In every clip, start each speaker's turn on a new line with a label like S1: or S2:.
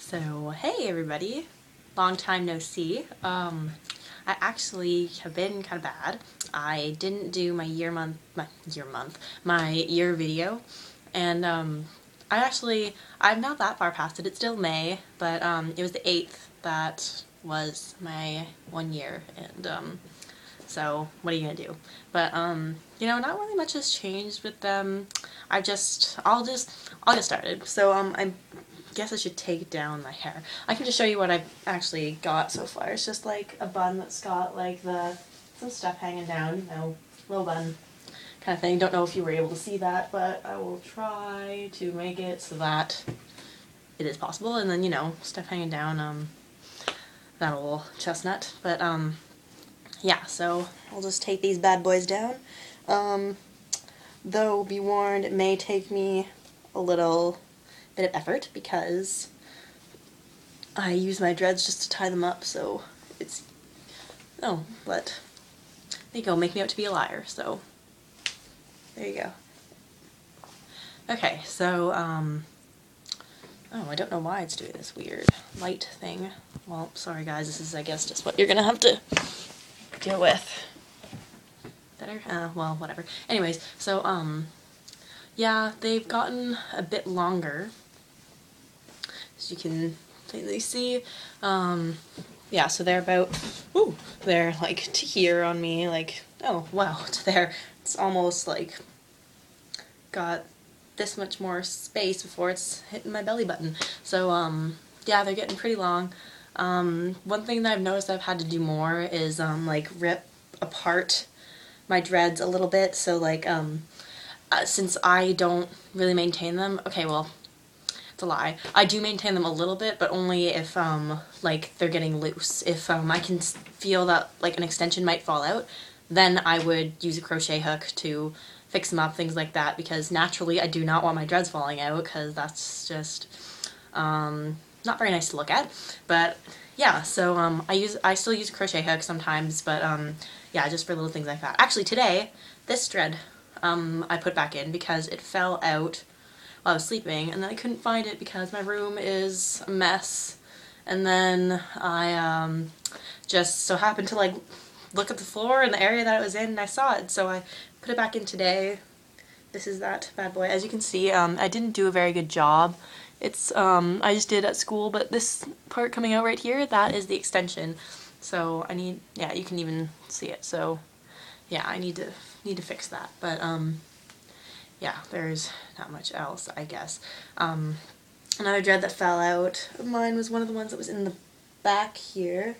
S1: So, hey everybody, long time no see. I actually have been kind of bad. I didn't do my year video, and I'm not that far past it. It's still May, but it was the 8th that was my 1 year, and so what are you gonna do? But not really much has changed with them. I'll get started. So I guess I should take down my hair. I can just show you what I've actually got so far. It's just like a bun that's got like some stuff hanging down, little bun kind of thing. Don't know if you were able to see that, but I will try to make it so that it is possible. And then, stuff hanging down, that old chestnut. But yeah, so I'll just take these bad boys down. Though, be warned, it may take me a little bit of effort because I use my dreads just to tie them up, so it's... Oh, but there you go, make me out to be a liar, so there you go. Okay, so, oh, I don't know why it's doing this weird light thing. Well, sorry guys, this is, I guess, just what you're gonna have to deal with. Better? Well, whatever. Anyways, so, yeah, they've gotten a bit longer, as you can clearly see. Yeah, so they're about, they're like to here on me, like, oh, wow, to there. It's almost like got this much more space before it's hitting my belly button. So, yeah, they're getting pretty long. One thing that I've noticed I've had to do more is, like, rip apart my dreads a little bit. So, like, since I don't really maintain them, okay, well, it's a lie. I do maintain them a little bit, but only if, like, they're getting loose. If, I can feel that, like, an extension might fall out, then I would use a crochet hook to fix them up, things like that, because naturally I do not want my dreads falling out, because that's just, not very nice to look at. But, yeah, so, I still use a crochet hook sometimes, but, yeah, just for little things like that. Actually, today, this thread, I put back in because it fell out while I was sleeping, and then I couldn't find it because my room is a mess. And then I just so happened to like look at the floor in the area that it was in, and I saw it, so I put it back in today. This is that bad boy. As you can see, I didn't do a very good job. It's I just did at school, but this part coming out right here, that is the extension. So I need, yeah, you can even see it. So yeah, I need to fix that. But yeah, there's not much else, I guess. Another dread that fell out of mine was one of the ones that was in the back here.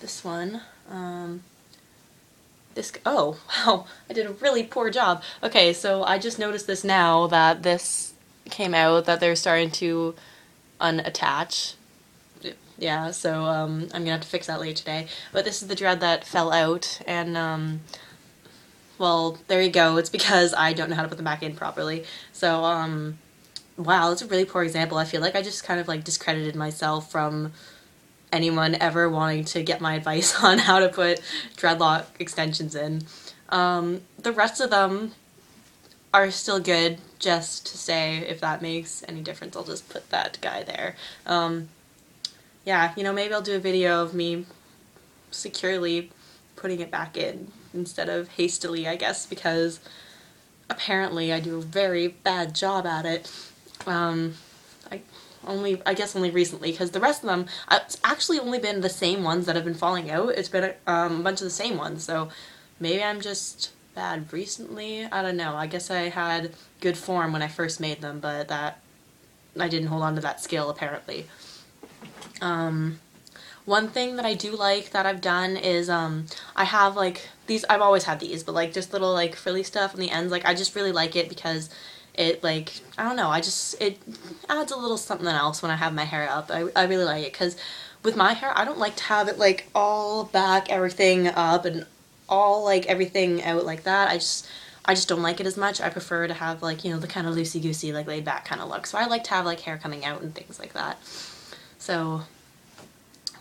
S1: This one. Oh, wow, I did a really poor job. Okay, so I just noticed this now that this came out, that they're starting to unattach. Yeah, so I'm gonna have to fix that later today. But this is the dread that fell out, and well, there you go. It's because I don't know how to put them back in properly. So, wow, that's a really poor example. I feel like I just kind of like discredited myself from anyone ever wanting to get my advice on how to put dreadlock extensions in. The rest of them are still good, just to say, if that makes any difference. I'll just put that guy there. Yeah, maybe I'll do a video of me securely putting it back in instead of hastily, I guess, because apparently I do a very bad job at it. I guess only recently, because the rest of them, it's actually only been the same ones that have been falling out. It's been a bunch of the same ones, so maybe I'm just bad recently. I don't know. I guess I had good form when I first made them, but that I didn't hold on to that skill, apparently. One thing that I do like that I've done is, I have, like, these, I've always had these, but, like, just little, like, frilly stuff on the ends. Like, I just really like it because it, like, I don't know, it adds a little something else when I have my hair up. I really like it, because with my hair, I don't like to have it, like, all back, everything up, and all, like, everything out like that. I just don't like it as much. I prefer to have, like, the kind of loosey-goosey, like, laid-back kind of look. So I like to have, like, hair coming out and things like that. So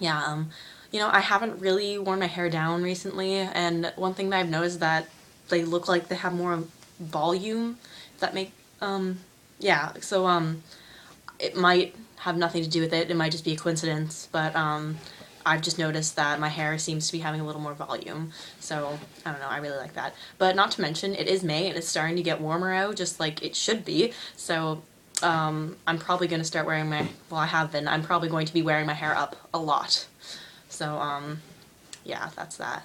S1: yeah, I haven't really worn my hair down recently, and one thing that I've noticed is that they look like they have more volume, if that make, yeah, so, it might have nothing to do with it. It might just be a coincidence, but I've just noticed that my hair seems to be having a little more volume. So, I don't know, I really like that. But not to mention, it is May and it's starting to get warmer out, just like it should be. So, I'm probably going to start wearing well, I have been. I'm probably going to be wearing my hair up a lot. So, yeah, that's that.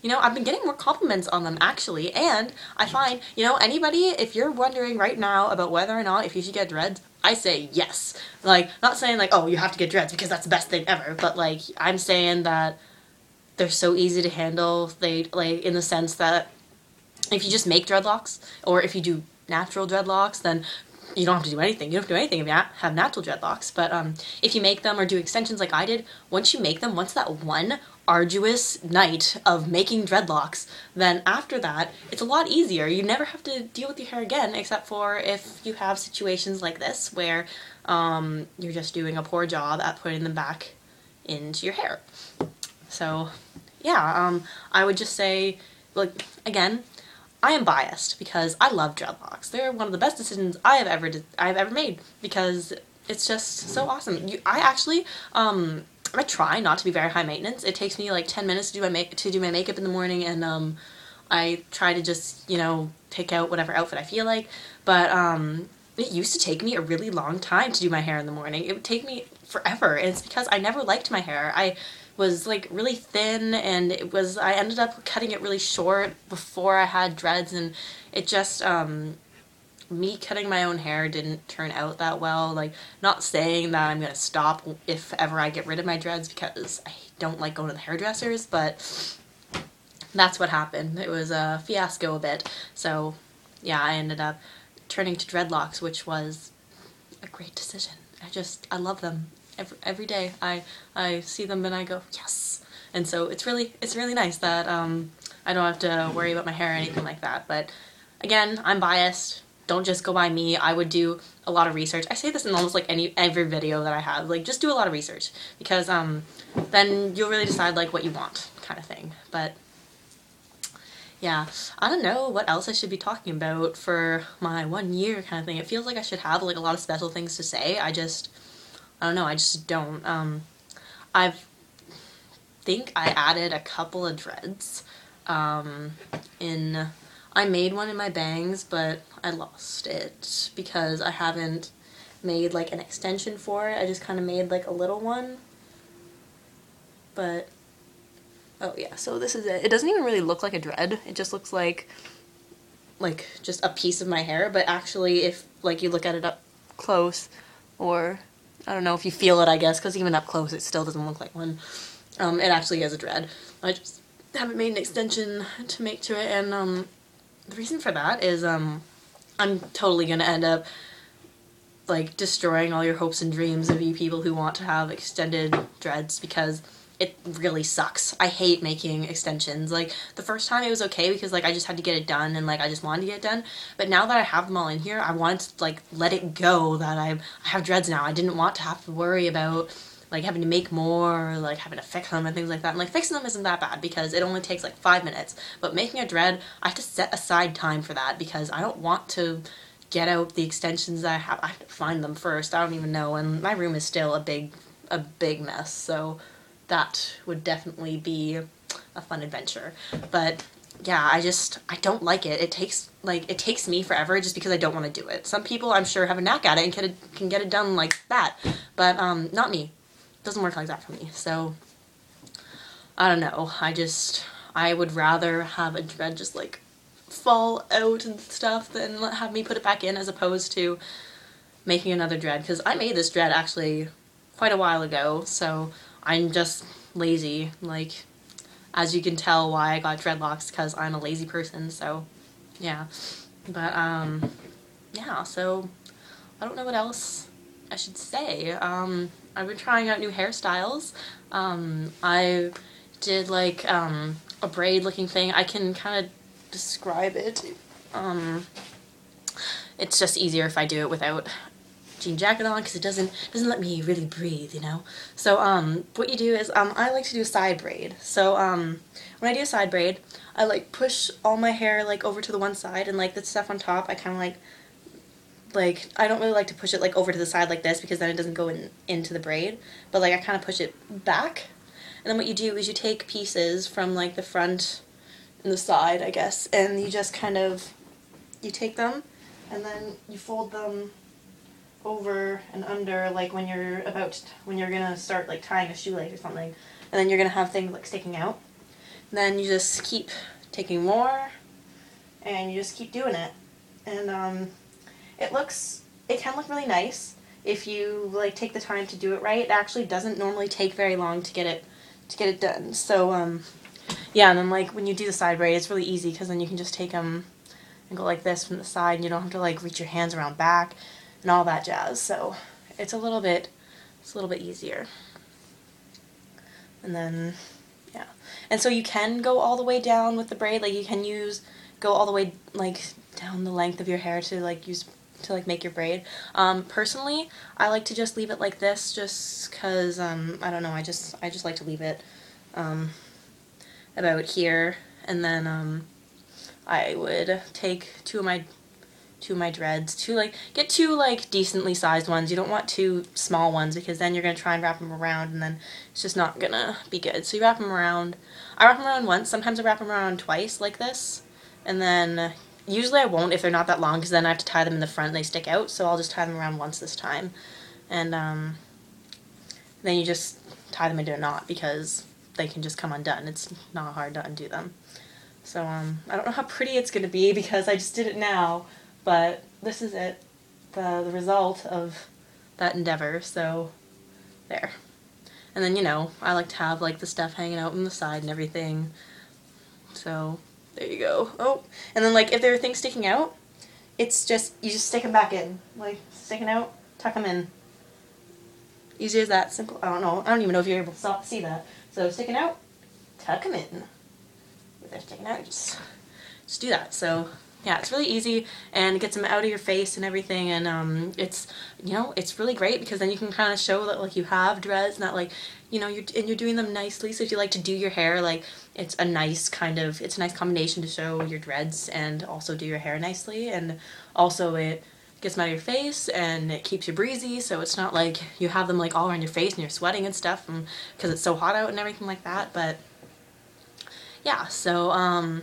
S1: You know, I've been getting more compliments on them, actually, and I find, you know, anybody, if you're wondering right now about whether or not if you should get dreads, I say yes. Like, not saying, like, oh, you have to get dreads because that's the best thing ever, but, like, I'm saying that they're so easy to handle, like, in the sense that if you just make dreadlocks, or if you do natural dreadlocks, then you don't have to do anything. You don't have to do anything if you have natural dreadlocks. But if you make them or do extensions like I did, once you make them, once that one arduous night of making dreadlocks, then after that, it's a lot easier. You never have to deal with your hair again, except for if you have situations like this where you're just doing a poor job at putting them back into your hair. So, yeah, I would just say, like, again, I am biased because I love dreadlocks. They're one of the best decisions I've ever made because it's just so awesome. I actually I try not to be very high maintenance. It takes me like 10 minutes to do my makeup in the morning, and I try to just, you know, pick out whatever outfit I feel like. But it used to take me a really long time to do my hair in the morning. It would take me forever, and it's because I never liked my hair. I was like really thin, and I ended up cutting it really short before I had dreads, and it just me cutting my own hair didn't turn out that well. Like, not saying that I'm gonna stop if ever I get rid of my dreads because I don't like going to the hairdressers, but that's what happened. It was a fiasco a bit. So yeah, I ended up turning to dreadlocks, which was a great decision. I love them. Every day I see them and I go, yes. And so it's really nice that I don't have to worry about my hair or anything like that. But again, I'm biased. Don't just go by me. I would do a lot of research. I say this in almost like every video that I have. Like, just do a lot of research because then you'll really decide like what you want, kind of thing. But yeah, I don't know what else I should be talking about for my 1 year kind of thing. It feels like I should have like a lot of special things to say. I don't know, I just don't. I think I added a couple of dreads. I made one in my bangs, but I lost it because I haven't made like an extension for it. I just kind of made like a little one. But, oh yeah, so this is it. It doesn't even really look like a dread. It just looks like just a piece of my hair, but actually if like you look at it up close, or I don't know if you feel it, I guess, because even up close it still doesn't look like one. It actually is a dread. I just haven't made an extension to make to it, and the reason for that is I'm totally gonna end up like destroying all your hopes and dreams of you people who want to have extended dreads because it really sucks. I hate making extensions. Like, the first time it was okay because like I just had to get it done and like I just wanted to get it done, but now that I have them all in here, I want to like let it go that I have dreads now. I didn't want to have to worry about like having to make more, or like having to fix them and things like that. And like fixing them isn't that bad because it only takes like 5 minutes, but making a dread, I have to set aside time for that because I don't want to get out the extensions that I have. I have to find them first. I don't even know, and my room is still a big mess, so that would definitely be a fun adventure. But yeah, I don't like it. It takes me forever just because I don't want to do it. Some people I'm sure have a knack at it and can get it done like that, but not me. It doesn't work like that for me. So I don't know. I would rather have a dread just like fall out and stuff than have me put it back in, as opposed to making another dread, because I made this dread actually quite a while ago, so I'm just lazy. Like, as you can tell why I got dreadlocks, because I'm a lazy person, so yeah. But yeah, so I don't know what else I should say. I've been trying out new hairstyles. I did like a braid looking thing. I can kind of describe it. It's just easier if I do it without jean jacket on because it doesn't let me really breathe, you know. So what you do is I like to do a side braid. So when I do a side braid, I like push all my hair like over to the one side, and like the stuff on top I kind of like like, I don't really like to push it like over to the side like this because then it doesn't go into the braid, but like I kind of push it back. And then what you do is you take pieces from like the front and the side, I guess, and you just kind of, you take them and then you fold them over and under, like when you're when you're gonna start like tying a shoelace or something, and then you're gonna have things like sticking out. And then you just keep taking more, and you just keep doing it, and it can look really nice if you like take the time to do it right. It actually doesn't normally take very long to get it done. So yeah, and then like when you do the side braid, it's really easy because then you can just take them and go like this from the side, and you don't have to like reach your hands around back and all that jazz. So it's a little bit easier. And then yeah, and so you can go all the way down with the braid. Like you can go all the way like down the length of your hair to like make your braid. Personally, I like to just leave it like this, just because I don't know, I just like to leave it about here, and then I would take two of my dreads, get two like decently sized ones. You don't want two small ones because then you're gonna try and wrap them around and then it's just not gonna be good. So you wrap them around. I wrap them around once. Sometimes I wrap them around twice like this, and then usually I won't if they're not that long because then I have to tie them in the front and they stick out. So I'll just tie them around once this time, and then you just tie them into a knot because they can just come undone. It's not hard to undo them. So I don't know how pretty it's gonna be because I just did it now. But this is it, the result of that endeavor, so there. And then, you know, I like to have like the stuff hanging out on the side and everything. So there you go. Oh, and then like if there are things sticking out, it's just, you just stick them back in. Like sticking out, tuck them in. Easy as that, simple. I don't know. I don't even know if you're able to see that. So sticking out, tuck them in. If they're sticking out, just do that. So yeah, it's really easy and it gets them out of your face and everything, and it's, you know, it's really great because then you can kind of show that like you have dreads, not like, you know, you're doing them nicely. So if you like to do your hair, like it's a nice combination to show your dreads and also do your hair nicely, and also it gets them out of your face and it keeps you breezy, so it's not like you have them like all around your face and you're sweating and stuff because it's so hot out and everything like that. But yeah, so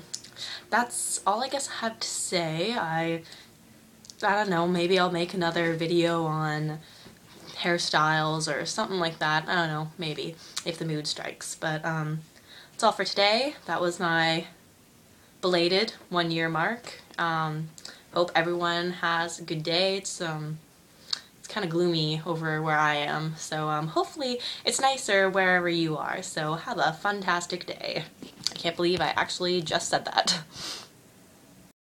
S1: that's all I guess I have to say. I don't know, maybe I'll make another video on hairstyles or something like that. I don't know, maybe, if the mood strikes. But that's all for today. That was my belated 1 year mark. Hope everyone has a good day. It's kind of gloomy over where I am, so hopefully it's nicer wherever you are. So have a fantastic day. I can't believe I actually just said that.